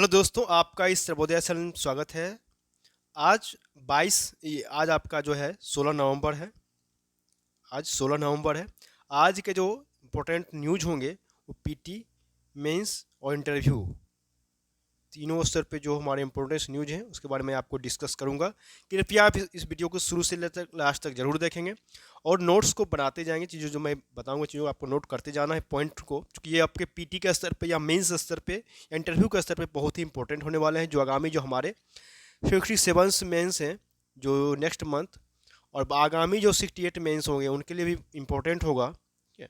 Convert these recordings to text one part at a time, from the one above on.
Hello दोस्तों, आपका इस सर्वोदय चैनल में स्वागत है। आज 22 आज आपका जो है 16 नवंबर है। आज 16 नवंबर है। आज के जो इम्पोर्टेंट न्यूज होंगे वो पीटी, मेंस और इंटरव्यू, तीनों स्तर पे जो हमारे इम्पोर्टेंट न्यूज हैं उसके बारे में आपको डिस्कस करूंगा। कृपया आप इस वीडियो को शुरू से लेकर लास्ट तक जरूर देखेंगे और नोट्स को बनाते जाएंगे। चीज़ों जो मैं बताऊंगा चीज़ों को आपको नोट करते जाना है पॉइंट को, क्योंकि ये आपके पीटी के स्तर पे या मेंस स्तर पे या इंटरव्यू के स्तर पे बहुत ही इंपॉर्टेंट होने वाले हैं। जो आगामी जो हमारे 57 मेंस हैं जो नेक्स्ट मंथ, और आगामी जो 68 मेंस होंगे उनके लिए भी इम्पोर्टेंट होगा। ठीक है,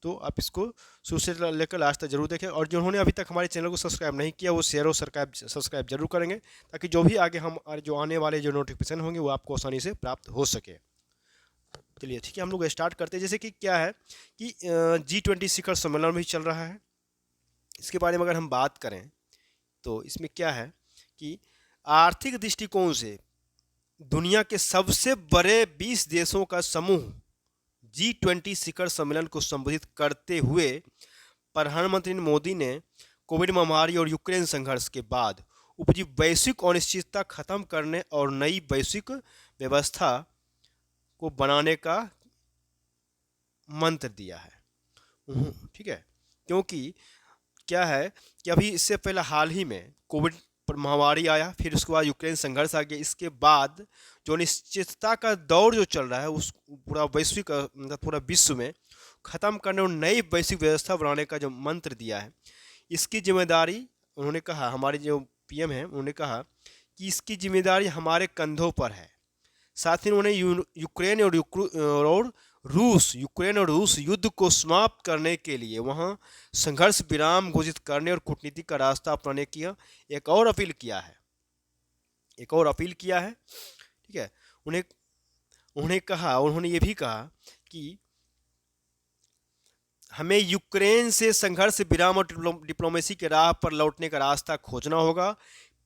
तो आप इसको शुरू से लेकर लास्ट तक जरूर देखें, और जिन्होंने अभी तक हमारे चैनल को सब्सक्राइब नहीं किया वो शेयर और सब्सक्राइब जरूर करेंगे, ताकि जो भी आगे हम जो आने वाले जो नोटिफिकेशन होंगे वो आपको आसानी से प्राप्त हो सके। चलिए ठीक है, हम लोग स्टार्ट करते हैं। जैसे कि क्या है कि G20 शिखर सम्मेलन भी चल रहा है। इसके बारे में अगर हम बात करें तो इसमें क्या है कि आर्थिक दृष्टिकोण से दुनिया के सबसे बड़े 20 देशों का समूह G20 शिखर सम्मेलन को संबोधित करते हुए प्रधानमंत्री मोदी ने कोविड महामारी और यूक्रेन संघर्ष के बाद उपजी वैश्विक अनिश्चितता खत्म करने और नई वैश्विक व्यवस्था को बनाने का मंत्र दिया है। ठीक है, क्योंकि क्या है कि अभी इससे पहले हाल ही में कोविड महामारी आया, फिर उसके बाद यूक्रेन संघर्ष आ गया। इसके बाद जो अनिश्चितता का दौर जो चल रहा है उस पूरा वैश्विक मतलब पूरा विश्व में ख़त्म करने और नई वैश्विक व्यवस्था बनाने का जो मंत्र दिया है, इसकी जिम्मेदारी उन्होंने कहा, हमारे जो पीएम हैं उन्होंने कहा कि इसकी जिम्मेदारी हमारे कंधों पर है। साथ ही उन्होंने यूक्रेन और रूस युद्ध को समाप्त करने के लिए वहां संघर्ष विराम घोषित करने और कूटनीति का रास्ता अपनाने की एक और अपील किया है। ठीक है, उन्होंने ये भी कहा कि हमें यूक्रेन से संघर्ष विराम और डिप्लोमेसी के राह पर लौटने का रास्ता खोजना होगा।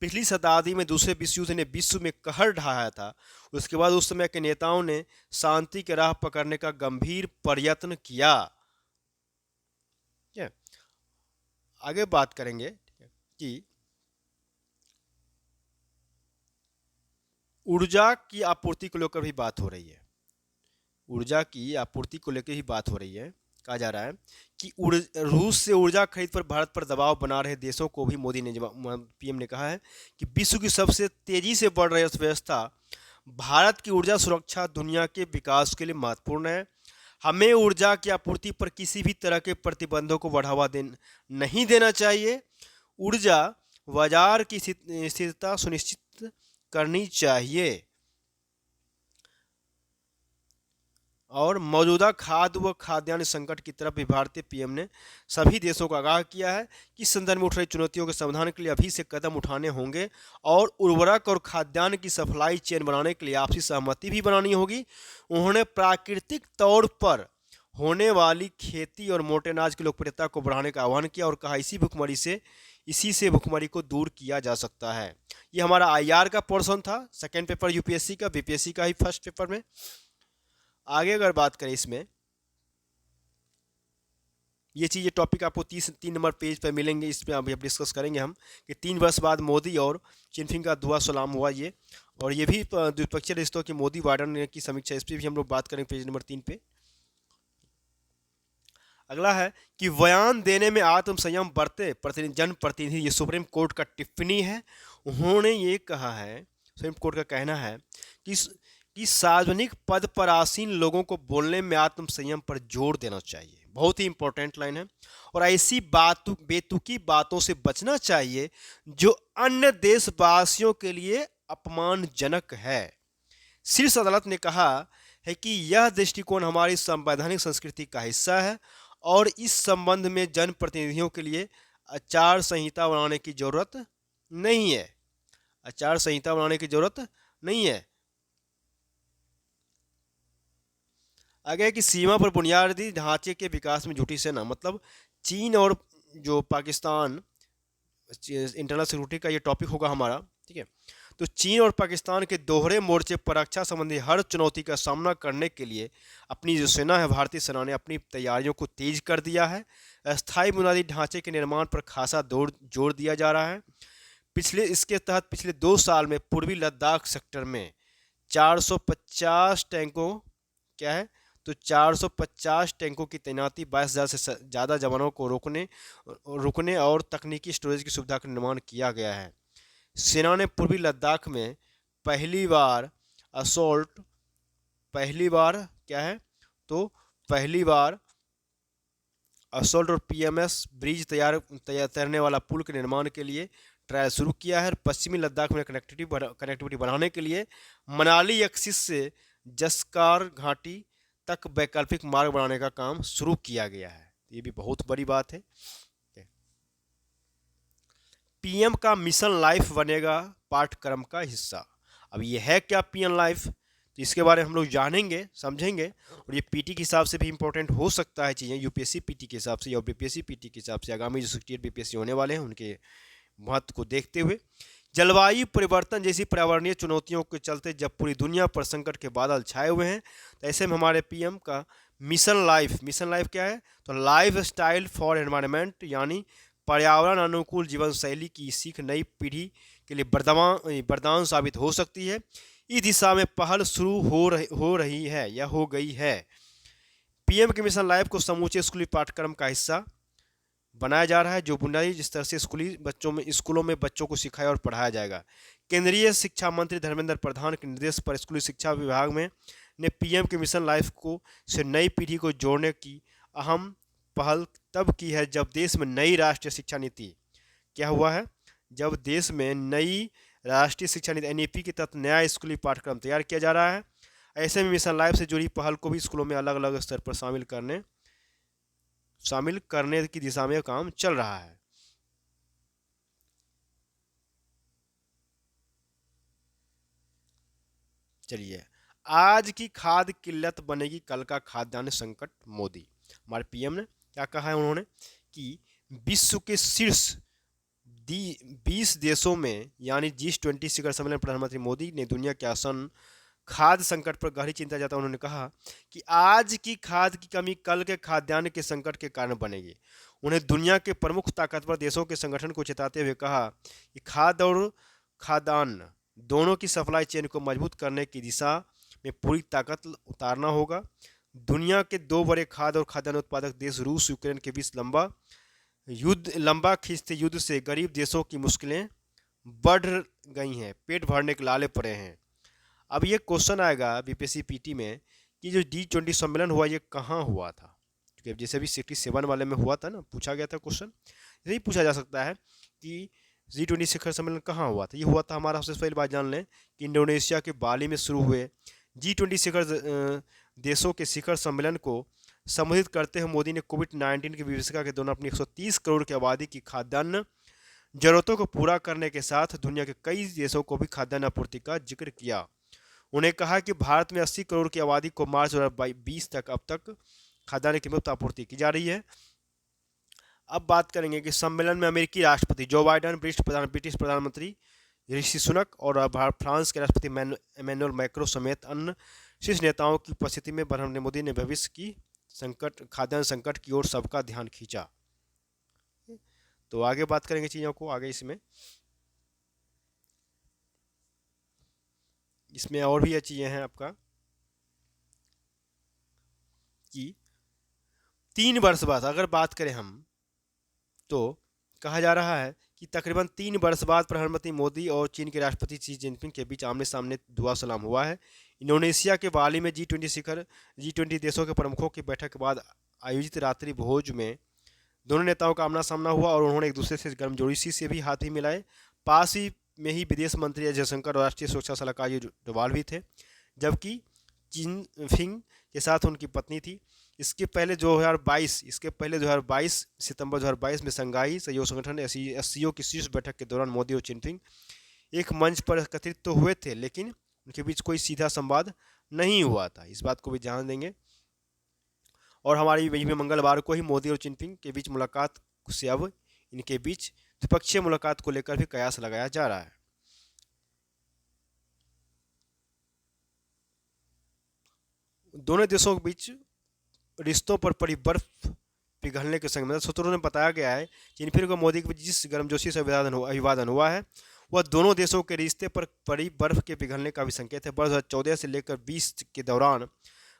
पिछली शताब्दी में दूसरे विश्व युद्ध ने विश्व में कहर ढाया था। उसके बाद उस समय के नेताओं ने शांति के राह पकड़ने का गंभीर प्रयत्न किया। आगे बात करेंगे कि ऊर्जा की आपूर्ति को लेकर भी बात हो रही है। कहा जा रहा है कि रूस से ऊर्जा खरीद पर भारत पर दबाव बना रहे देशों को भी मोदी ने पीएम ने कहा है कि विश्व की सबसे तेजी से बढ़ रही अर्थव्यवस्था भारत की ऊर्जा सुरक्षा दुनिया के विकास के लिए महत्वपूर्ण है। हमें ऊर्जा की आपूर्ति पर किसी भी तरह के प्रतिबंधों को बढ़ावा नहीं देना चाहिए। ऊर्जा बाजार की स्थिरता सुनिश्चित करनी चाहिए और मौजूदा खाद्य व खाद्यान्न संकट की तरफ भी भारतीय पीएम ने सभी देशों को आगाह किया है कि इस संदर्भ में उठ रही चुनौतियों के समाधान के लिए अभी से कदम उठाने होंगे और उर्वरक और खाद्यान्न की सप्लाई चेन बनाने के लिए आपसी सहमति भी बनानी होगी। उन्होंने प्राकृतिक तौर पर होने वाली खेती और मोटे अनाज की लोकप्रियता को बढ़ाने का आह्वान किया और कहा इसी से भुखमरी को दूर किया जा सकता है। ये हमारा IR का पोर्शन था, सेकेंड पेपर यूपीएससी का, बीपीएससी का ही फर्स्ट पेपर में। आगे अगर बात करें इसमें, ये टॉपिक आपको 3 नंबर पेज पर मिलेंगे। इसमें अभी डिस्कस करेंगे हम कि 3 वर्ष बाद मोदी और चिनफिंग का दुआ सलाम हुआ ये, और ये भी द्विपक्षीय रिश्तों की मोदी बाइडेन की समीक्षा, इस पर भी हम लोग बात करेंगे पेज नंबर 3 पे। अगला है कि बयान देने में आत्मसंयम बरते जनप्रतिनिधि, ये सुप्रीम कोर्ट का टिप्पणी है। उन्होंने ये कहा है, सुप्रीम कोर्ट का कहना है कि सार्वजनिक पद पर आसीन लोगों को बोलने में आत्मसंयम पर जोर देना चाहिए। बहुत ही इंपॉर्टेंट लाइन है। और ऐसी बेतुकी बातों से बचना चाहिए जो अन्य देशवासियों के लिए अपमानजनक है। शीर्ष अदालत ने कहा है कि यह दृष्टिकोण हमारी संवैधानिक संस्कृति का हिस्सा है और इस संबंध में जनप्रतिनिधियों के लिए आचार संहिता बनाने की जरूरत नहीं है। आगे कि सीमा पर बुनियादी ढांचे के विकास में जुटी सेना, मतलब चीन और जो पाकिस्तान, इंटरनल सिक्योरिटी का ये टॉपिक होगा हमारा। ठीक है, तो चीन और पाकिस्तान के दोहरे मोर्चे पर रक्षा संबंधी हर चुनौती का सामना करने के लिए अपनी जो सेना है, भारतीय सेना ने अपनी तैयारियों को तेज कर दिया है। अस्थायी बुनियादी ढांचे के निर्माण पर खासा जोर दिया जा रहा है इसके तहत पिछले 2 साल में पूर्वी लद्दाख सेक्टर में 450 टैंकों, क्या है, तो 450 टैंकों की तैनाती, 22,000 से ज़्यादा जवानों को रुकने और तकनीकी स्टोरेज की सुविधा का निर्माण किया गया है। सेना ने पूर्वी लद्दाख में पहली बार असोल्ट पहली बार क्या है, तो पहली बार असोल्ट और पीएमएस ब्रिज तैरने वाला पुल के निर्माण के लिए ट्रायल शुरू किया है। पश्चिमी लद्दाख में कनेक्टिविटी बढ़ाने के लिए मनाली एक्सिस से जसकार घाटी तक वैकल्पिक मार्ग बनाने का काम शुरू किया गया है। ये भी बहुत बड़ी बात है। पीएम का मिशन लाइफ बनेगा पाठ्यक्रम का हिस्सा। अब ये है क्या पीएम लाइफ, तो इसके बारे में हम लोग जानेंगे, समझेंगे, और ये पीटी के हिसाब से भी इंपॉर्टेंट हो सकता है चीज़ें, यूपीएससी पीटी के हिसाब से या बीपीएससी पीटी के हिसाब से, आगामी जो 68 बीपीएससी होने वाले हैं उनके महत्व को देखते हुए। जलवायु परिवर्तन जैसी पर्यावरणीय चुनौतियों के चलते जब पूरी दुनिया पर संकट के बादल छाए हुए हैं, तो ऐसे में हमारे पीएम का मिशन लाइफ क्या है, तो लाइफ स्टाइल फॉर एनवायरनमेंट, यानी पर्यावरण अनुकूल जीवन शैली की सीख नई पीढ़ी के लिए वरदान साबित हो सकती है। इस दिशा में पहल शुरू हो रही है या हो गई है। पीएम के मिशन लाइफ को समूचे स्कूली पाठ्यक्रम का हिस्सा बनाया जा रहा है, जो बुनियादी स्तर से स्कूलों में बच्चों को सिखाया और पढ़ाया जाएगा। केंद्रीय शिक्षा मंत्री धर्मेंद्र प्रधान के निर्देश पर स्कूली शिक्षा विभाग में ने पीएम के मिशन लाइफ को से नई पीढ़ी को जोड़ने की अहम पहल तब की है जब देश में नई राष्ट्रीय शिक्षा नीति क्या हुआ है, जब देश में नई राष्ट्रीय शिक्षा नीति एनईपी के तहत नया स्कूली पाठ्यक्रम तैयार किया जा रहा है। ऐसे में मिशन लाइफ से जुड़ी पहल को भी स्कूलों में अलग अलग स्तर पर शामिल करने की दिशा में काम चल रहा है। चलिए, आज की खाद्य किल्लत बनेगी कल का खाद्यान्न संकट, मोदी। हमारे पीएम ने क्या कहा है, उन्होंने कि विश्व के शीर्ष 20 देशों में यानी G20 शिखर सम्मेलन प्रधानमंत्री मोदी ने दुनिया के आसन खाद्य संकट पर गहरी चिंता जताते उन्होंने कहा कि आज की खाद्य की कमी कल के खाद्यान्न के संकट के कारण बनेगी। उन्हें दुनिया के प्रमुख ताकतवर देशों के संगठन को चेताते हुए कहा कि खाद्य और खाद्यान्न दोनों की सप्लाई चेन को मजबूत करने की दिशा में पूरी ताकत उतारना होगा। दुनिया के 2 बड़े खाद्य और खाद्यान्न उत्पादक देश रूस यूक्रेन के बीच लंबा खींचते युद्ध से गरीब देशों की मुश्किलें बढ़ गई हैं, पेट भरने के लाले पड़े हैं। अब ये क्वेश्चन आएगा बीपीएससी पीटी में कि जो G20 सम्मेलन हुआ ये कहाँ हुआ था, क्योंकि जैसे भी 67 वाले में हुआ था ना, पूछा गया था क्वेश्चन, यही पूछा जा सकता है कि G20 शिखर सम्मेलन कहाँ हुआ था। ये हुआ था हमारा, सबसे पहली बात जान लें कि इंडोनेशिया के बाली में शुरू हुए G20 देशों के शिखर सम्मेलन को संबोधित करते हुए मोदी ने कोविड-19 की विभीषिका के दौरान अपनी 130 करोड़ की आबादी की खाद्यान्न जरूरतों को पूरा करने के साथ दुनिया के कई देशों को भी खाद्यान्न आपूर्ति का जिक्र किया। उन्हें कहा कि भारत में 80 करोड़ की आबादी को मार्च 2020 तक अब तक खाद्यान्न की मुफ्त आपूर्ति की जा रही है। अब बात करेंगे कि सम्मेलन में अमेरिकी राष्ट्रपति जो बाइडेन, ब्रिटिश प्रधानमंत्री ऋषि सुनक और फ्रांस के राष्ट्रपति इमैनुअल मैक्रों समेत अन्य शीर्ष नेताओं की उपस्थिति में प्रधानमंत्री मोदी ने भविष्य की खाद्यान्न संकट की ओर सबका ध्यान खींचा। तो आगे बात करेंगे चीज़ों को आगे। इसमें और भी चीज़ें हैं आपका कि 3 वर्ष बाद अगर बात करें हम, तो कहा जा रहा है कि तकरीबन 3 वर्ष बाद प्रधानमंत्री मोदी और चीन के राष्ट्रपति शी जिनपिंग के बीच आमने सामने दुआ सलाम हुआ है। इंडोनेशिया के बाली में G20 देशों के प्रमुखों की बैठक के बाद आयोजित रात्रि भोज में दोनों नेताओं का आमना सामना हुआ और उन्होंने एक दूसरे से गर्मजोशी से भी हाथ ही मिलाए। पास ही में ही विदेश मंत्री एस जयशंकर और राष्ट्रीय सुरक्षा सलाहकार डोभाल भी थे, जबकि जिनपिंग के साथ उनकी पत्नी थी। इसके पहले 2022 सितंबर 2022 में शंघाई सहयोग संगठन एससीओ की शीर्ष बैठक के दौरान मोदी और जिनपिंग एक मंच पर एकत्रित तो हुए थे, लेकिन उनके बीच कोई सीधा संवाद नहीं हुआ था। इस बात को भी ध्यान देंगे। और हमारी वहीं में मंगलवार को ही मोदी और जिनपिंग के बीच मुलाकात से अब इनके बीच द्विपक्षीय मुलाकात को लेकर भी कयास लगाया जा रहा है। दोनों देशों के बीच रिश्तों पर पड़ी बर्फ पिघलने के संग मतलब सूत्रों में बताया गया है चिनफिंग और मोदी के बीच जिस गर्मजोशी से अभिवादन हुआ है वह दोनों देशों के रिश्ते पर पड़ी बर्फ के पिघलने का भी संकेत है। वर्ष 2014 से लेकर 20 के दौरान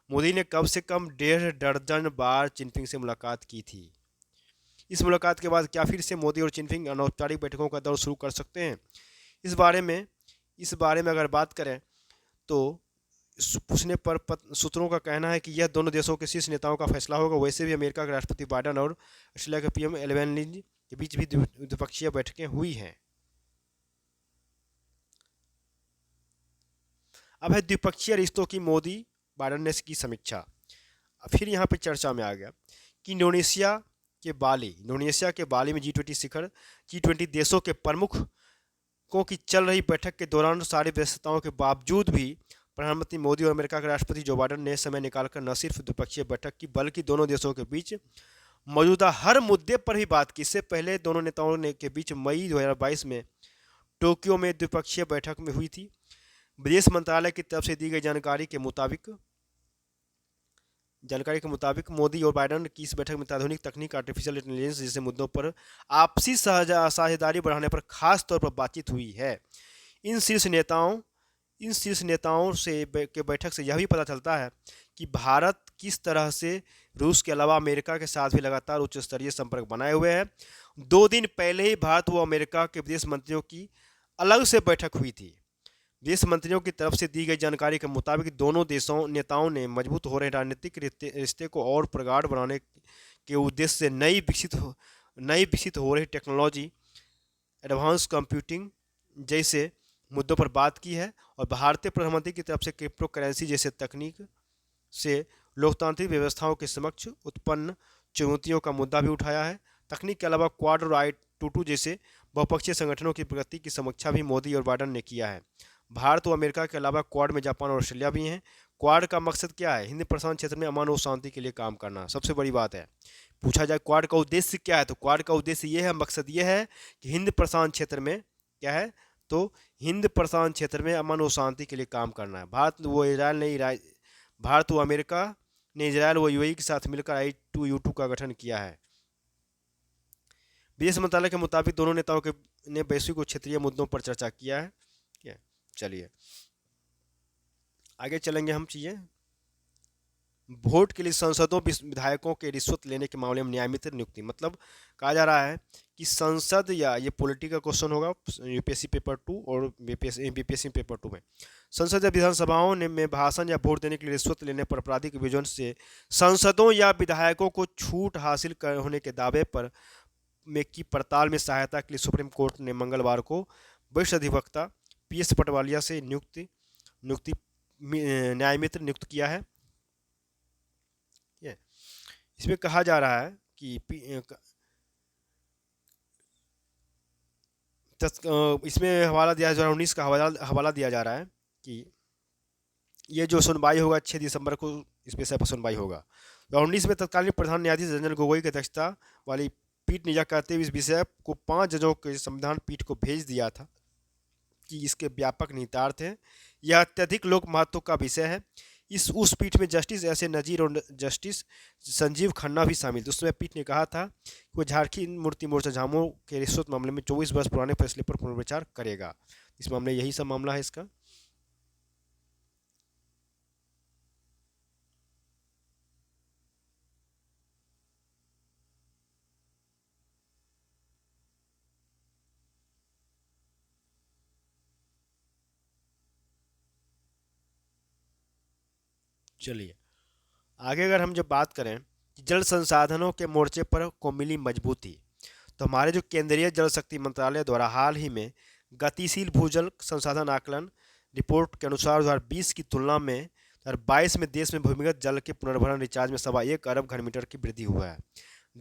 मोदी ने कम से कम 1.5 दर्जन बार चिनफिंग से मुलाकात की थी। इस मुलाकात के बाद क्या फिर से मोदी और चिनफिंग अनौपचारिक बैठकों का दौर शुरू कर सकते हैं? इस बारे में इस बारे में अगर बात करें तो पूछने पर सूत्रों का कहना है कि यह दोनों देशों के शीर्ष नेताओं का फैसला होगा। वैसे भी अमेरिका के राष्ट्रपति बाइडेन और ऑस्ट्रेलिया के पीएम एल्बनीज़ के बीच भी द्विपक्षीय बैठकें हुई हैं। अब है द्विपक्षीय रिश्तों की मोदी बाइडेन ने की समीक्षा। फिर यहाँ पे चर्चा में आ गया कि इंडोनेशिया के बाली में G20 शिखर G20 देशों के प्रमुखों की चल रही बैठक के दौरान सारी व्यस्तताओं के बावजूद भी प्रधानमंत्री मोदी और अमेरिका के राष्ट्रपति जो बाइडेन ने समय निकालकर न सिर्फ द्विपक्षीय बैठक की बल्कि दोनों देशों के बीच मौजूदा हर मुद्दे पर भी बात की। इससे पहले दोनों नेताओं ने के बीच मई 2022 में टोक्यो में द्विपक्षीय बैठक में हुई थी। विदेश मंत्रालय की तरफ से दी गई जानकारी के मुताबिक मोदी और बाइडेन की इस बैठक में अत्याधुनिक तकनीक, आर्टिफिशियल इंटेलिजेंस जैसे मुद्दों पर आपसी साझेदारी बढ़ाने पर खास तौर पर बातचीत हुई है। इन शीर्ष नेताओं से के बैठक से यह भी पता चलता है कि भारत किस तरह से रूस के अलावा अमेरिका के साथ भी लगातार उच्च स्तरीय संपर्क बनाए हुए है। 2 दिन पहले ही भारत व अमेरिका के विदेश मंत्रियों की अलग से बैठक हुई थी। विदेश मंत्रियों की तरफ से दी गई जानकारी के मुताबिक दोनों नेताओं ने मजबूत हो रहे राजनीतिक रिश्ते को और प्रगाढ़ बनाने के उद्देश्य से नई विकसित हो रही टेक्नोलॉजी, एडवांस कंप्यूटिंग जैसे मुद्दों पर बात की है और भारतीय प्रधानमंत्री की तरफ से क्रिप्टो करेंसी जैसे तकनीक से लोकतांत्रिक व्यवस्थाओं के समक्ष उत्पन्न चुनौतियों का मुद्दा भी उठाया है। तकनीक के अलावा क्वाड और I-22 जैसे बहुपक्षीय संगठनों की प्रगति की समीक्षा भी मोदी और बाइडेन ने किया है। भारत और अमेरिका के अलावा क्वाड में जापान और ऑस्ट्रेलिया भी हैं। क्वाड का मकसद क्या है? हिंद प्रशांत क्षेत्र में अमन और शांति के लिए काम करना सबसे बड़ी बात है। पूछा जाए क्वाड का उद्देश्य क्या है, तो क्वाड का उद्देश्य ये है, मकसद ये है कि हिंद प्रशांत क्षेत्र में क्या है, तो हिंद प्रशांत क्षेत्र में अमन और शांति के लिए काम करना है। भारत व अमेरिका ने इजरायल व यूएई के साथ मिलकर I-2U2 का गठन किया है। विदेश मंत्रालय के मुताबिक दोनों नेताओं ने वैश्विक और क्षेत्रीय मुद्दों पर चर्चा किया है। चलिए आगे चलेंगे हम चीजें। वोट के लिए सांसदों विधायकों के रिश्वत लेने के मामले में न्यायमित्र नियुक्ति, मतलब कहा जा रहा है कि संसद या ये पॉलिटिकल क्वेश्चन होगा यूपीएससी पेपर 2 और बीपीएससी पेपर 2 में संसद या विधानसभाओं में भाषण या वोट देने के लिए रिश्वत लेने पर आपराधिक विवरण से सांसदों या विधायकों को छूट हासिल होने के दावे पर की पड़ताल में सहायता के लिए सुप्रीम कोर्ट ने मंगलवार को वरिष्ठ अधिवक्ता PS पटवालिया से न्यायमित्र नियुक्त किया है। इसमें कहा जा रहा है कि इसमें हवाला दिया 2019 का हवाला दिया जा रहा है कि ये जो सुनवाई होगा 6 दिसंबर को इस विषय पर सुनवाई होगा। 2019 में तत्कालीन प्रधान न्यायाधीश रंजन गोगोई की अध्यक्षता वाली पीठ ने यह कहते हुए इस विषय को 5 जजों के संविधान पीठ को भेज दिया था कि इसके व्यापक निहितार्थ हैं। यह अत्यधिक लोक महत्व का विषय है। उस पीठ में जस्टिस एस ए नजीर और जस्टिस संजीव खन्ना भी शामिल थे। उसमें पीठ ने कहा था कि वो झारखंड मुक्ति मोर्चा झामो के रिश्वत मामले में 24 वर्ष पुराने फैसले पर पुनर्विचार करेगा। इस मामले यही सब मामला है इसका। चलिए आगे अगर हम जब बात करें कि जल संसाधनों के मोर्चे पर को मिली मजबूती, तो हमारे जो केंद्रीय जल शक्ति मंत्रालय द्वारा हाल ही में गतिशील भूजल संसाधन आकलन रिपोर्ट के अनुसार 2020 की तुलना में 2022 में देश में भूमिगत जल के पुनर्भरण रिचार्ज में 1.25 अरब घनमीटर की वृद्धि हुआ है।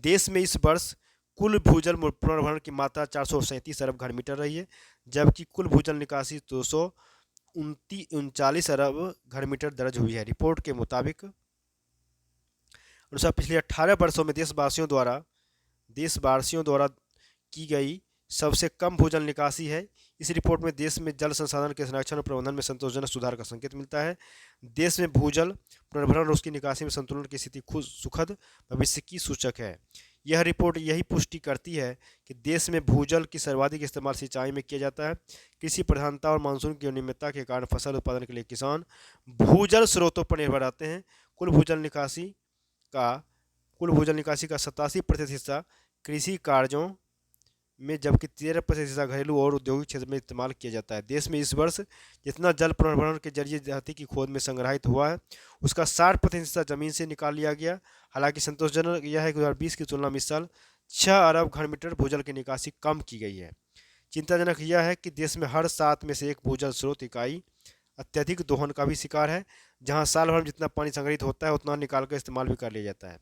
देश में इस वर्ष कुल भूजल पुनर्भरण की मात्रा 437 अरब घनमीटर रही है, जबकि कुल भूजल निकासी 239 अरब घनमीटर दर्ज हुई है। रिपोर्ट के मुताबिक अनुसार पिछले 18 वर्षों में देशवासियों द्वारा की गई सबसे कम भूजल निकासी है। इस रिपोर्ट में देश में जल संसाधन के संरक्षण और प्रबंधन में संतोषजनक सुधार का संकेत मिलता है। देश में भूजल पुनर्भरण और उसकी निकासी में संतुलन की स्थिति खुद सुखद भविष्य की सूचक है। यह रिपोर्ट यही पुष्टि करती है कि देश में भूजल की सर्वाधिक इस्तेमाल सिंचाई में किया जाता है। कृषि प्रधानता और मानसून की अनियमितता के कारण फसल उत्पादन के लिए किसान भूजल स्रोतों पर निर्भर रहते हैं। का कुल भूजल निकासी का 87% हिस्सा कृषि कार्यों में, जबकि 13% हिस्सा घरेलू और औद्योगिक क्षेत्र में इस्तेमाल किया जाता है। देश में इस वर्ष जितना जल पुनर्भरण के जरिए धरती की खोद में संग्रहित हुआ है, उसका 60% हिस्सा जमीन से निकाल लिया गया। हालांकि संतोषजनक यह है कि 2020 की तुलना में इस साल 6 अरब घनमीटर भूजल की निकासी कम की गई है। चिंताजनक यह है कि देश में हर 7 में से एक भूजल स्रोत इकाई अत्यधिक दोहन का भी शिकार है, जहां साल भर में जितना पानी संग्रहित होता है उतना निकाल कर इस्तेमाल भी कर लिया जाता है।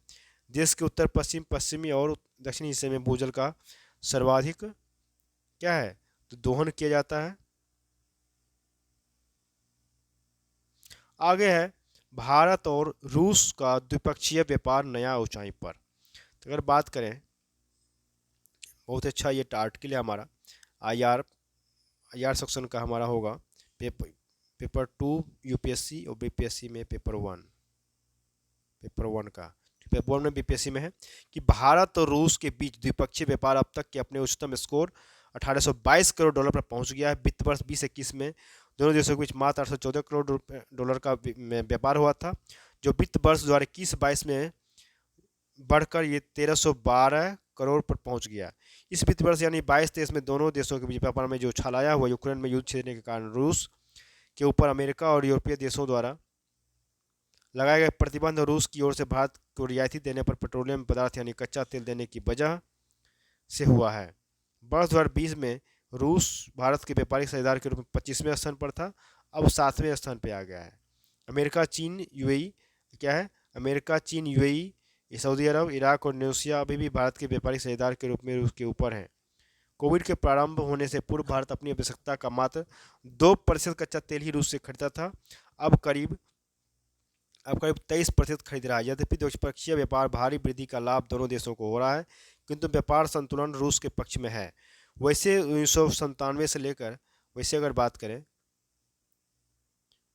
देश के उत्तर पश्चिम, पश्चिमी और दक्षिणी हिस्से में भूजल का सर्वाधिक क्या है, तो दोहन किया जाता है। आगे है भारत और रूस का द्विपक्षीय व्यापार नया ऊंचाई पर। तो अगर बात करें, बहुत अच्छा ये आर्टिकल है हमारा, आई आर सेक्शन का हमारा होगा, पेपर 2 यूपीएससी और बीपीएससी में पेपर 1 का। पेपर 1 में बीपीएससी में है कि भारत और रूस के बीच द्विपक्षीय व्यापार अब तक के अपने उच्चतम स्कोर $1822 करोड़ पर पहुंच गया है। वित्त वर्ष 2021 में दोनों देशों के बीच मात्र $814 करोड़ का व्यापार हुआ था, जो वित्त वर्ष 2021-22 में बढ़कर ये 1312 करोड़ पर पहुंच गया। इस वित्त वर्ष यानी 22-23 में दोनों देशों के बीच व्यापार में जो छलाया हुआ यूक्रेन में युद्ध छेड़ने के कारण रूस के ऊपर अमेरिका और यूरोपीय देशों द्वारा लगाए गए प्रतिबंध और रूस की ओर से भारत को रियायती देने पर पेट्रोलियम पदार्थ यानी कच्चा तेल देने की वजह से हुआ है। वर्ष 2020 में रूस भारत के व्यापारिक साझेदार के रूप में 25वें स्थान पर था, अब 7वें स्थान पर आ गया है। अमेरिका, चीन, यूएई क्या है, अमेरिका, चीन, यूएई, सऊदी अरब, इराक और न्यूसिया अभी भी भारत के व्यापारिक साझेदार के रूप में रूस के ऊपर हैं। कोविड के प्रारंभ होने से पूर्व भारत अपनी आवश्यकता का मात्र 2% कच्चा तेल ही रूस से खरीदता था, अब करीब 23% खरीद रहा है। यद्यपि द्विपक्षीय व्यापार भारी वृद्धि का लाभ दोनों देशों को हो रहा है, किंतु व्यापार संतुलन रूस के पक्ष में है। वैसे 1997 से लेकर अगर बात करें,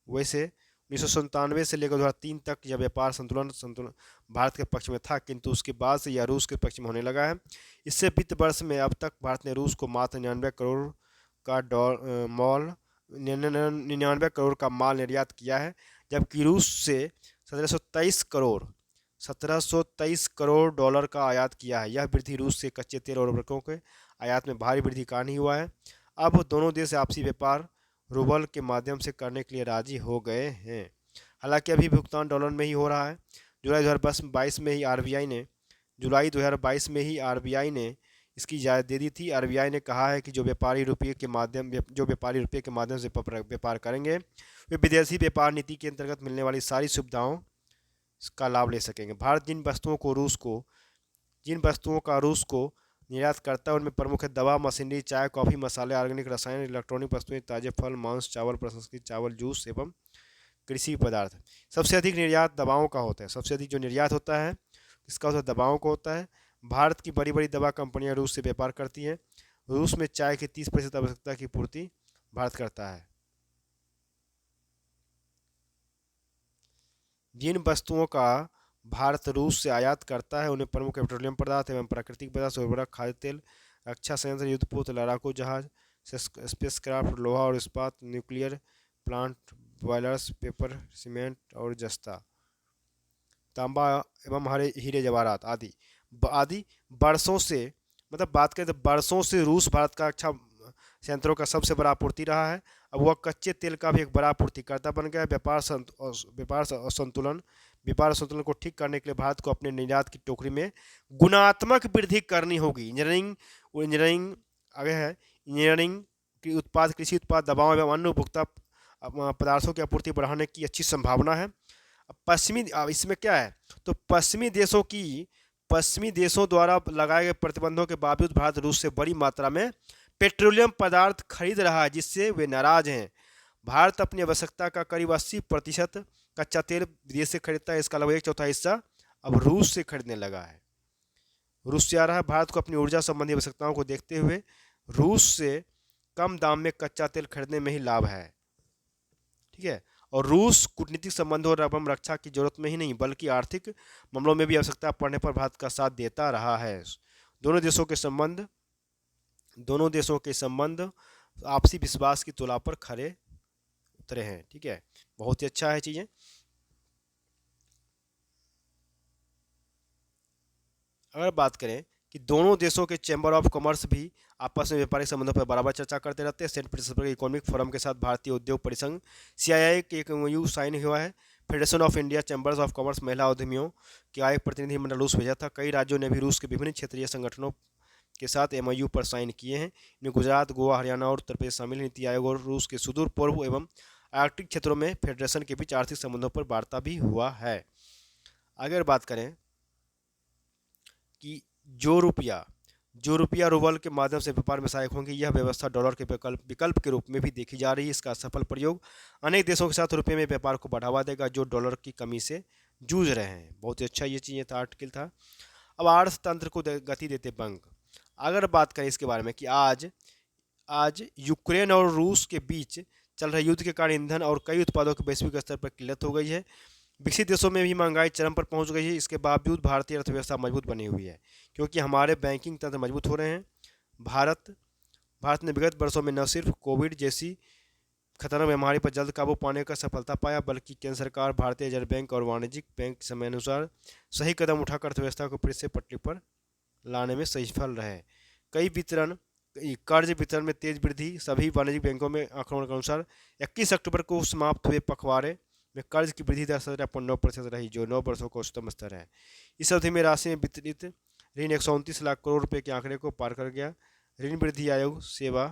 वैसे 1997 से लेकर 2003 तक यह व्यापार संतुलन भारत के पक्ष में था, किंतु उसके बाद से यह रूस के पक्ष में होने लगा है। इससे वित्त वर्ष में अब तक भारत ने रूस को मात्र 99 करोड़ का माल निर्यात किया है, जबकि रूस से 1723 करोड़ डॉलर का आयात किया है। यह वृद्धि रूस से कच्चे तेल और उर्वरकों के आयात में भारी वृद्धि कारण ही हुआ है। अब दोनों देश आपसी व्यापार रूबल के माध्यम से करने के लिए राजी हो गए हैं। हालांकि अभी भुगतान डॉलर में ही हो रहा है। जुलाई 2022 में ही आरबीआई ने इसकी इजाज़त दे दी थी। आरबीआई ने कहा है कि जो व्यापारी रुपये के माध्यम से व्यापार करेंगे, वे विदेशी व्यापार नीति के अंतर्गत मिलने वाली सारी सुविधाओं का लाभ ले सकेंगे। भारत जिन वस्तुओं का रूस को निर्यात करता है उनमें प्रमुख है दवा, मशीनरी, चाय, कॉफ़ी, मसाले, ऑर्गेनिक रसायन, इलेक्ट्रॉनिक वस्तुएं, ताजे फल, मांस, चावल, प्रसंस्कृत चावल, जूस एवं कृषि पदार्थ। सबसे अधिक निर्यात दवाओं का होता है। सबसे अधिक जो निर्यात होता है इसका होता है दवाओं का होता है। भारत की बड़ी बड़ी दवा कंपनियां रूस से व्यापार करती हैं। रूस में चाय की 30% आवश्यकता की पूर्ति भारत करता है। जिन वस्तुओं का भारत रूस से आयात करता है उन्हें प्रमुख पेट्रोलियम पदार्थ एवं प्राकृतिक पदार्थ, उर्वरक, खाद्य तेल, रक्षा संयंत्र, युद्धपोत, लड़ाकू जहाज, स्पेसक्राफ्ट, लोहा और इस्पात, nuclear plant, boilers, paper, cement और जस्ता, तांबा एवं हीरे जवाहरात आदि वर्षों से, मतलब बात करें तो वर्षों से रूस भारत का अच्छा संयंत्रों का सबसे बड़ा आपूर्ति रहा है। अब वह कच्चे तेल का भी एक बड़ा आपूर्तिकर्ता बन गया है। व्यापार संतुलन को ठीक करने के लिए भारत को अपने निर्यात की टोकरी में गुणात्मक वृद्धि करनी होगी। इंजीनियरिंग की उत्पाद, कृषि उत्पाद, दवाओं एवं अन्य उपभोक्ता पदार्थों की आपूर्ति बढ़ाने की अच्छी संभावना है। इसमें क्या है, तो पश्चिमी देशों द्वारा लगाए गए प्रतिबंधों के बावजूद भारत रूस से बड़ी मात्रा में पेट्रोलियम पदार्थ खरीद रहा है, जिससे वे नाराज हैं। भारत अपनी आवश्यकता का करीब 80% कच्चा तेल विदेश से खरीदता है। इसका लगभग 1/4 हिस्सा अब रूस से खरीदने लगा है, रूस से आ रहा है। भारत को अपनी ऊर्जा संबंधी आवश्यकताओं को देखते हुए रूस से कम दाम में कच्चा तेल खरीदने में ही लाभ है। ठीक है, और रूस कूटनीतिक संबंधों और एवं रक्षा की जरूरत में ही नहीं बल्कि आर्थिक मामलों में भी आवश्यकता पड़ने पर भारत का साथ देता रहा है। दोनों देशों के संबंध दोनों देशों के संबंध आपसी विश्वास की तुला पर खरे उतरे हैं। ठीक है, बहुत ही अच्छा है चीजें। अगर बात करें कि दोनों देशों के चैम्बर ऑफ कॉमर्स भी आपस में व्यापारिक संबंधों पर बराबर चर्चा करते रहते हैं। सेंट पीटर्सबर्ग इकोनॉमिक फोरम के साथ भारतीय उद्योग परिसंघ सीआईआई के एक एमओयू साइन हुआ है। Federation of India chambers of commerce महिला उद्यमियों का एक प्रतिनिधिमंडल रूस भेजा था। कई राज्यों ने भी रूस के विभिन्न क्षेत्रीय संगठनों के साथ एमओयू पर साइन किए हैं। इनमें गुजरात, गोवा, हरियाणा और उत्तर प्रदेश शामिल। नीति आयोग और रूस के सुदूर पूर्व एवं आर्कटिक क्षेत्रों में फेडरेशन के बीच आर्थिक संबंधों पर वार्ता भी हुआ है। अगर बात करें कि जो रुपया रूबल के माध्यम से व्यापार में सहायक होंगे, यह व्यवस्था डॉलर के विकल्प के रूप में भी देखी जा रही है। इसका सफल प्रयोग अनेक देशों के साथ रुपये में व्यापार को बढ़ावा देगा जो डॉलर की कमी से जूझ रहे हैं। बहुत ही अच्छा ये चीज़ था, आर्टिकल था। अब अर्थतंत्र को गति देते बंग। अगर बात करें इसके बारे में कि आज आज यूक्रेन और रूस के बीच चल रहे युद्ध के कारण ईंधन और कई उत्पादों की वैश्विक स्तर पर किल्लत हो गई है। विकसित देशों में भी महंगाई चरम पर पहुंच गई है। इसके बावजूद भारतीय अर्थव्यवस्था मजबूत बनी हुई है क्योंकि हमारे बैंकिंग तंत्र मजबूत हो रहे हैं। भारत भारत ने विगत वर्षों में न सिर्फ कोविड जैसी खतरनाक बीमारी पर जल्द काबू पाने का सफलता पाया बल्कि केंद्र सरकार, भारतीय रिजर्व बैंक और वाणिज्यिक बैंक समय अनुसार सही कदम उठाकर अर्थव्यवस्था को फिर से पटरी पर लाने में सफल रहे। कई वितरण कर्ज वितरण में तेज वृद्धि। सभी वाणिज्यिक बैंकों में आंकड़ों के अनुसार 21 अक्टूबर को समाप्त हुए पखवाड़े में कर्ज की वृद्धि दर 17.9% रही जो 9 वर्षों का उच्चतम स्तर है। इस अवधि में राशि में वितरित ऋण 129 लाख करोड़ रुपए के आंकड़े को पार कर गया। ऋण वृद्धि आयोग, सेवा,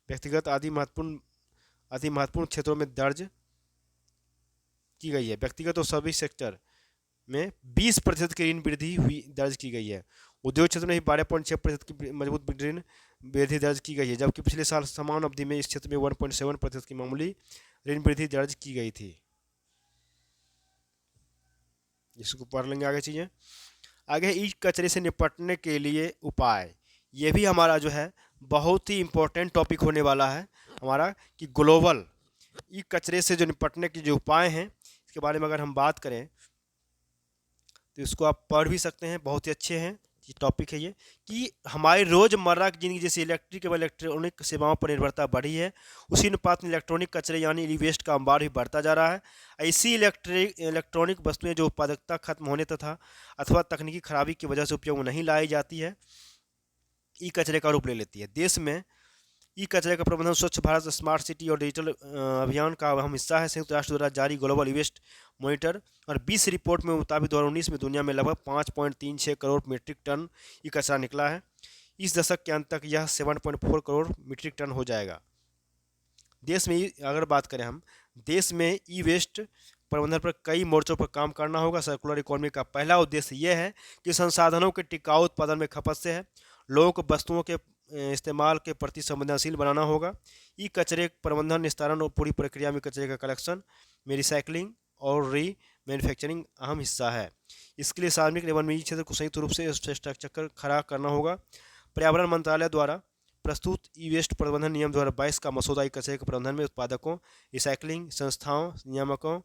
व्यक्तिगत आदि महत्वपूर्ण क्षेत्रों में दर्ज की गई है। व्यक्तिगत और सभी सेक्टर में 20% की ऋण वृद्धि हुई दर्ज की गई है। उद्योग क्षेत्र में भी 12.6% की मजबूत ऋण वृद्धि दर्ज की गई है जबकि पिछले साल समान अवधि में इस क्षेत्र में 1.7% की मामूली ऋण वृद्धि दर्ज की गई थी। इसको पढ़ लेंगे आगे चीजें। आगे ई कचरे से निपटने के लिए उपाय, ये भी हमारा जो है बहुत ही इंपॉर्टेंट टॉपिक होने वाला है हमारा कि ग्लोबल ई कचरे से जो निपटने के जो उपाय हैं इसके बारे में अगर हम बात करें तो इसको आप पढ़ भी सकते हैं। बहुत ही अच्छे हैं ये टॉपिक है ये कि हमारी रोज़मर्रा की ज़िंदगी जैसे इलेक्ट्रिक एवं इलेक्ट्रॉनिक सेवाओं पर निर्भरता बढ़ी है उसी अनुपात में इलेक्ट्रॉनिक कचरे यानी ई वेस्ट का अंबार भी बढ़ता जा रहा है। ऐसी इलेक्ट्रॉनिक वस्तुएं जो उत्पादकता खत्म होने तथा अथवा तकनीकी खराबी की वजह से उपयोग में नहीं लाई जाती है ई कचरे का रूप ले लेती है। देश में ई कचरे का प्रबंधन स्वच्छ भारत स्मार्ट सिटी और डिजिटल अभियान का अहम हिस्सा है। संयुक्त राष्ट्र द्वारा जारी ग्लोबल ई वेस्ट मॉनिटर और 20 रिपोर्ट में मुताबिक 2019 में दुनिया में लगभग 5.36 करोड़ मीट्रिक टन ई कचरा निकला है। इस दशक के अंत तक यह 7.4 करोड़ मीट्रिक टन हो जाएगा। देश में अगर बात करें हम देश में ई वेस्ट प्रबंधन पर कई मोर्चों पर काम करना होगा। सर्कुलर इकोनॉमी का पहला उद्देश्य यह है कि संसाधनों के टिकाऊ उत्पादन में खपत से है लोगों को वस्तुओं के इस्तेमाल के प्रति संवेदनशील बनाना होगा। ई कचरे प्रबंधन, निस्तारण और पूरी प्रक्रिया में कचरे का कलेक्शन में रिसाइकलिंग और री मैन्युफैक्चरिंग अहम हिस्सा है। इसके लिए सार्वजनिक एवं निजी क्षेत्र को संयुक्त रूप से इंफ्रास्ट्रक्चर खड़ा करना होगा। पर्यावरण मंत्रालय द्वारा प्रस्तुत ई वेस्ट प्रबंधन नियम 2022 का मसौदा ई कचरे के प्रबंधन में उत्पादकों, रिसाइकलिंग संस्थाओं, नियामकों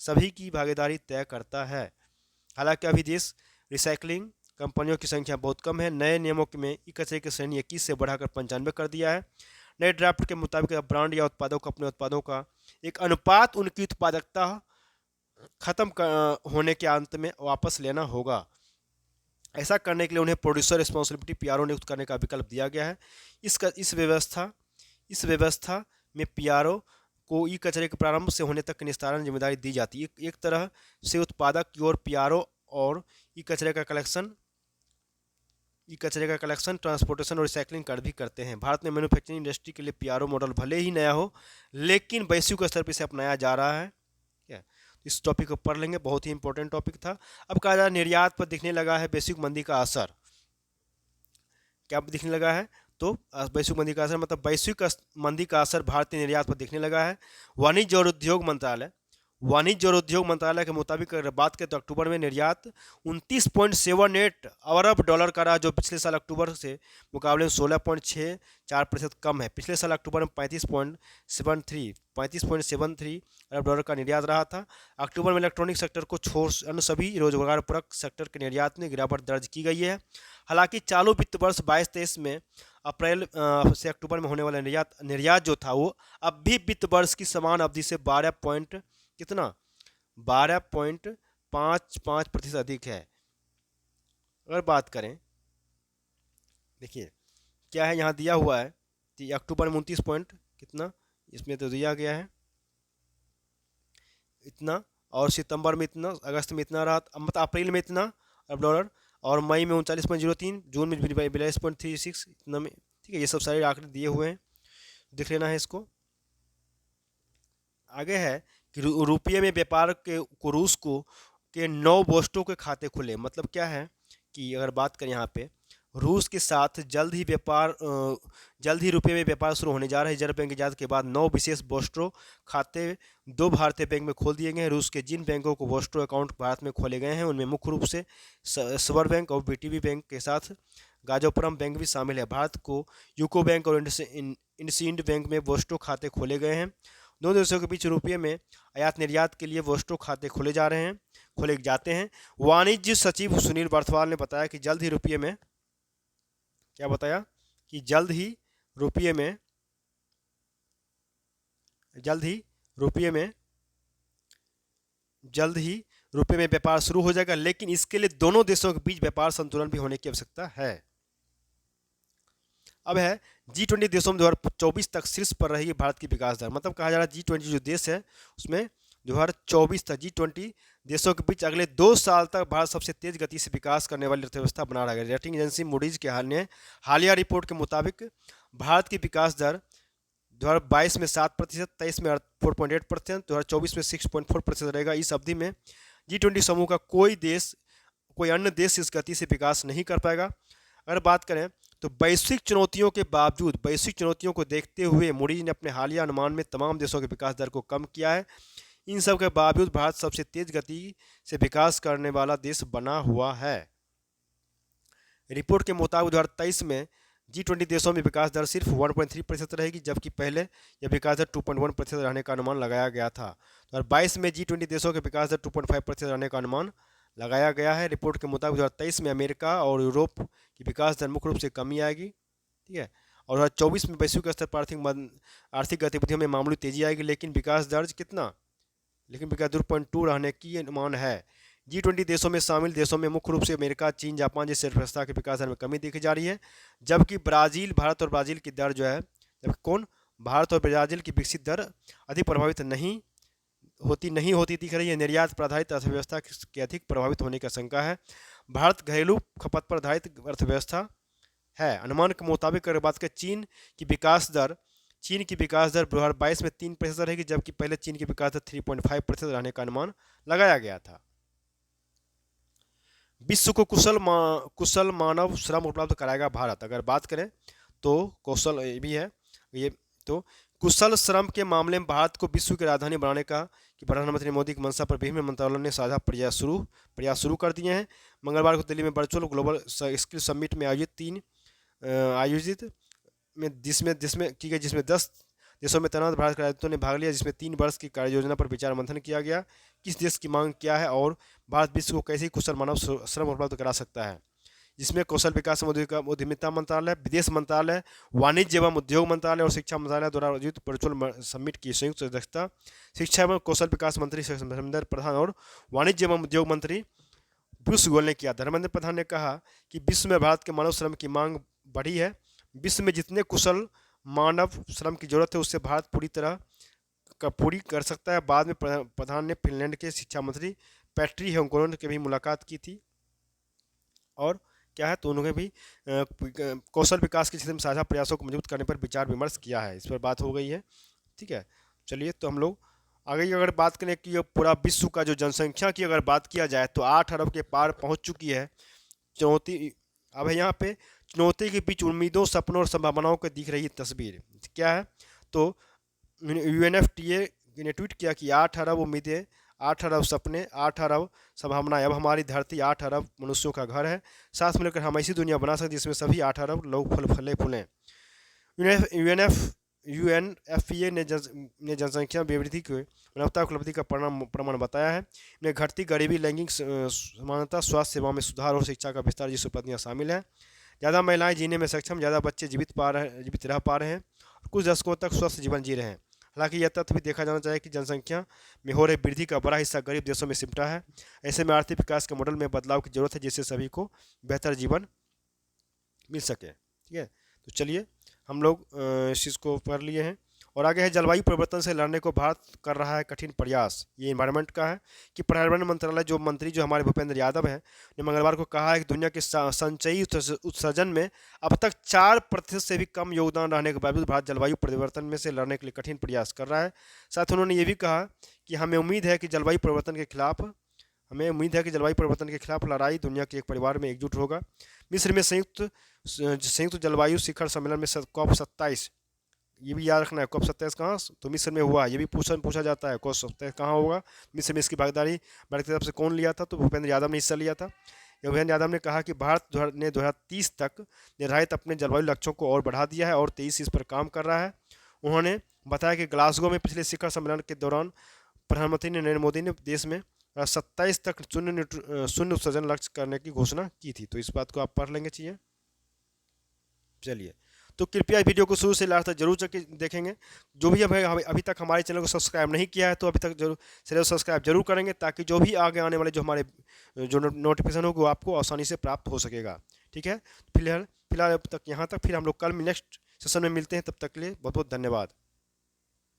सभी की भागीदारी तय करता है। हालांकि अभी देश रिसाइकलिंग कंपनियों की संख्या बहुत कम है। नए नियमों में ई कचरे की श्रेणी 21 से बढ़ाकर 95 कर दिया है। नए ड्राफ्ट के मुताबिक ब्रांड या उत्पादों को अपने उत्पादों का एक अनुपात उनकी उत्पादकता खत्म होने के अंत में वापस लेना होगा। ऐसा करने के लिए उन्हें प्रोड्यूसर रिस्पॉन्सिबिलिटी पीआरओ नियुक्त करने का विकल्प दिया गया है। इस व्यवस्था में पीआरओ को ई कचरे के प्रारंभ से होने तक की निस्तारण जिम्मेदारी दी जाती है। एक तरह से उत्पादक की ओर पीआरओ और ई कचरे का कलेक्शन, ट्रांसपोर्टेशन और रिसाइकलिंग कर भी करते हैं। भारत में मैन्युफैक्चरिंग इंडस्ट्री के लिए पीआरओ मॉडल भले ही नया हो लेकिन वैश्विक स्तर पर इसे अपनाया जा रहा है। क्या इस टॉपिक को पढ़ लेंगे, बहुत ही इंपॉर्टेंट टॉपिक था। अब कहा जा रहा है निर्यात पर दिखने लगा है वैश्विक मंदी का असर। क्या दिखने लगा है तो वैश्विक मंदी का असर मतलब वैश्विक मंदी का असर भारतीय निर्यात पर दिखने लगा है। वाणिज्य और उद्योग वाणिज्य और उद्योग मंत्रालय के मुताबिक अगर बात करें तो अक्टूबर में निर्यात 29.78 अरब डॉलर का रहा, जो पिछले साल अक्टूबर से मुकाबले में 16.64% कम है। पिछले साल अक्टूबर में 35.73 अरब डॉलर का निर्यात रहा था। अक्टूबर में इलेक्ट्रॉनिक सेक्टर को छोड़ अन्य सभी रोजगारपरक सेक्टर के निर्यात में गिरावट दर्ज की गई है। हालांकि चालू वित्त वर्ष 22-23 में अप्रैल से अक्टूबर में होने वाला निर्यात जो था वो अब भी वित्त वर्ष की समान अवधि से 12.55% अधिक है। अगर बात करें, देखिए क्या है, यहाँ दिया हुआ है कि अक्टूबर में 29 पॉइंट कितना, इसमें तो दिया गया है इतना, और सितंबर में इतना, अगस्त में इतना रहा, मतलब अप्रैल में इतना अरब डॉलर, और मई में 39.03, जून में 42.36 इतना में। ठीक है, ये सब सारे आंकड़े दिए हुए हैं, देख लेना है इसको। आगे है कि रुपये में व्यापार के को रूस को के 9 बोस्टों के खाते खुले। मतलब क्या है कि अगर बात करें यहाँ पे, रूस के साथ जल्द ही रुपये में व्यापार शुरू होने जा रहा है। रिजर्व बैंक की इजाज़त के बाद 9 विशेष बोस्टो खाते 2 भारतीय बैंक में खोल दिए गए हैं। रूस के जिन बैंकों को बोस्टो अकाउंट भारत में खोले गए हैं उनमें मुख्य रूप से स्वर बैंक और बीटीबी बैंक के साथ गाजोपुरम बैंक भी शामिल है। भारत को यूको बैंक और इंडसइंड बैंक में बोस्टो खाते खोले गए हैं। दोनों देशों के बीच रुपये में आयात निर्यात के लिए बोस्टो खाते खोले जाते हैं। वाणिज्य सचिव सुनील बर्थवाल ने बताया कि जल्द ही रुपये में क्या बताया कि जल्द ही रुपये में व्यापार शुरू हो जाएगा, लेकिन इसके लिए दोनों देशों के बीच व्यापार संतुलन भी होने की आवश्यकता है। अब है G20 देशों में 2024 तक शीर्ष पर रहेगी भारत की विकास दर। मतलब कहा जा रहा है G20 जो देश है उसमें 2024 तक G20 देशों के बीच अगले 2 साल तक भारत सबसे तेज गति से विकास करने वाली अर्थव्यवस्था बना रहेगा। रेटिंग एजेंसी मूडीज के हालिया रिपोर्ट के मुताबिक भारत की विकास दर 2022 में 7%, 23 में 4.8%, 2024 में 6.4% रहेगा। इस अवधि में G20 समूह का कोई अन्य देश इस गति से विकास नहीं कर पाएगा। अगर बात करें तो वैश्विक चुनौतियों को देखते हुए मूडीज ने अपने हालिया अनुमान में तमाम देशों के विकास दर को कम किया है। इन सब के बावजूद भारत सबसे तेज गति से विकास करने वाला देश बना हुआ है। रिपोर्ट के मुताबिक 2023 में G20 देशों में विकास दर सिर्फ 1.3% रहेगी, जबकि पहले यह विकास दर 2.1% रहने का अनुमान लगाया गया था। 2022 में G20 देशों के विकास दर 2.5% रहने का अनुमान लगाया गया है। रिपोर्ट के मुताबिक 2023 में अमेरिका और यूरोप की विकास दर मुख्य रूप से कमी आएगी। ठीक है, और 2024 में वैश्विक स्तर पर आर्थिक गतिविधियों में मामूली तेजी आएगी, लेकिन विकास दर 2.2 रहने की अनुमान है। G20 देशों में शामिल देशों में मुख्य रूप से अमेरिका, चीन, जापान जैसी अर्थव्यवस्था के विकास दर में कमी देखी जा रही है, जबकि भारत और ब्राज़ील की दर जो है, भारत और ब्राज़ील की विकसित दर अधिक प्रभावित नहीं होती दिख रही है। निर्यात पर आधारित अर्थव्यवस्था के अधिक प्रभावित होने की आशंका है। भारत घरेलू खपत पर आधारित अर्थव्यवस्था है। अनुमान के मुताबिक अगर बात करें चीन की विकास दर 2022 में 3% रहेगी, जबकि पहले चीन की विकास दर 3.5% रहने का अनुमान लगाया गया था। विश्व को कुशल मानव श्रम उपलब्ध कराएगा भारत। अगर बात करें तो कौशल भी है ये, तो कुशल श्रम के मामले में भारत को विश्व की राजधानी बनाने का कि प्रधानमंत्री मोदी की मंशा पर विभिन्न मंत्रालयों ने साझा प्रयास शुरू कर दिए हैं। मंगलवार को दिल्ली में वर्चुअल ग्लोबल स्किल समिट में जिसमें 10 देशों में तैनात भारत के राजदूतों ने भाग लिया, जिसमें 3 वर्ष की कार्य योजना पर विचार मंथन किया गया। किस देश की मांग क्या है और भारत विश्व को कैसे कुशल मानव श्रम उपलब्ध करा सकता है, जिसमें कौशल विकास एवं उद्यमिता मंत्रालय, विदेश मंत्रालय, वाणिज्य एवं उद्योग मंत्रालय और शिक्षा मंत्रालय द्वारा आयोजित वर्चुअल समिट की संयुक्त अध्यक्षता शिक्षा एवं कौशल विकास मंत्री धर्मेंद्र प्रधान और वाणिज्य एवं उद्योग मंत्री पीयूष गोयल ने किया। धर्मेंद्र प्रधान ने कहा कि विश्व में भारत के मानव श्रम की मांग बढ़ी है। विश्व में जितने कुशल मानव श्रम की जरूरत है उससे भारत पूरी कर सकता है। बाद में प्रधान ने फिनलैंड के शिक्षा मंत्री पैट्री हेंकोन के भी मुलाकात की थी, और क्या है तो उन्होंने भी कौशल विकास के क्षेत्र में साझा प्रयासों को मजबूत करने पर विचार विमर्श किया है। इस पर बात हो गई है। ठीक है, चलिए तो हम लोग आगे अगर बात करें कि पूरा विश्व का जो जनसंख्या की अगर बात किया जाए तो 8 अरब के पार पहुंच चुकी है। अब यहाँ पे चुनौती के बीच उम्मीदों, सपनों और संभावनाओं को दिख रही तस्वीर क्या है, तो UNFTA ने ट्वीट किया कि 8 अरब उम्मीदें, 8 अरब सपने, 8 अरब संभावनाएं, अब हमारी धरती 8 अरब मनुष्यों का घर है। साथ मिलकर हम ऐसी दुनिया बना सकते हैं जिसमें सभी 8 अरब लोग फल फले फूलें। यूएनएफपीए ने जनसंख्या वृद्धि को मानवता उपलब्धि का प्रमाण बताया है। इनमें घटती गरीबी, लैंगिक समानता, स्वास्थ्य सेवाओं में सुधार और शिक्षा का विस्तार जैसी उपलब्धियां शामिल हैं। ज़्यादा महिलाएं जीने में सक्षम, ज़्यादा बच्चे जीवित रह पा रहे हैं, कुछ दशकों तक स्वस्थ जीवन जी रहे हैं। हालांकि यह तथ्य भी देखा जाना चाहिए कि जनसंख्या में हो रही वृद्धि का बड़ा हिस्सा गरीब देशों में सिमटा है। ऐसे में आर्थिक विकास के मॉडल में बदलाव की जरूरत है, जिससे सभी को बेहतर जीवन मिल सके। ठीक है, तो चलिए हम लोग इस चीज़ को पढ़ लिए हैं। और आगे है, जलवायु परिवर्तन से लड़ने को भारत कर रहा है कठिन प्रयास। ये इन्वायरमेंट का है कि पर्यावरण मंत्रालय जो मंत्री जो हमारे भूपेंद्र यादव हैं, ने मंगलवार को कहा है कि दुनिया के संचयी उत्सर्जन में अब तक 4% से भी कम योगदान रहने के बावजूद भारत जलवायु परिवर्तन में से लड़ने के लिए कठिन प्रयास कर रहा है। साथ ही उन्होंने ये भी कहा कि हमें उम्मीद है कि जलवायु परिवर्तन के खिलाफ लड़ाई दुनिया के एक परिवार में एकजुट होगा। मिस्र में संयुक्त जलवायु शिखर सम्मेलन में COP27, ये भी याद रखना है, COP27 कहाँ, तो मिस्र में हुआ। ये भी पूछा जाता है COP27 कहाँ होगा, मिस्र में। इसकी भागीदारी भारत की तरफ से कौन लिया था, तो भूपेंद्र यादव ने हिस्सा लिया था। भूपेंद्र यादव ने कहा कि भारत ने 2030 तक निर्धारित अपने जलवायु लक्ष्यों को और बढ़ा दिया है और 23 इस पर काम कर रहा है। उन्होंने बताया कि ग्लासगो में पिछले शिखर सम्मेलन के दौरान प्रधानमंत्री नरेंद्र मोदी ने देश में 27 तक शून्य उत्सर्जन लक्ष्य करने की घोषणा की थी। तो इस बात को आप पढ़ लेंगे चाहिए। चलिए, तो कृपया वीडियो को शुरू से लास्ट तक जरूर देखेंगे। जो भी अभी तक हमारे चैनल को सब्सक्राइब नहीं किया है, तो अभी तक जरूर चैनल सब्सक्राइब जरूर करेंगे, ताकि जो भी आगे आने वाले जो हमारे जो नोटिफिकेशन होगा आपको आसानी से प्राप्त हो सकेगा। ठीक है, फिलहाल अब तक यहाँ तक, फिर हम लोग कल नेक्स्ट सेशन में मिलते हैं। तब तक के लिए बहुत बहुत धन्यवाद।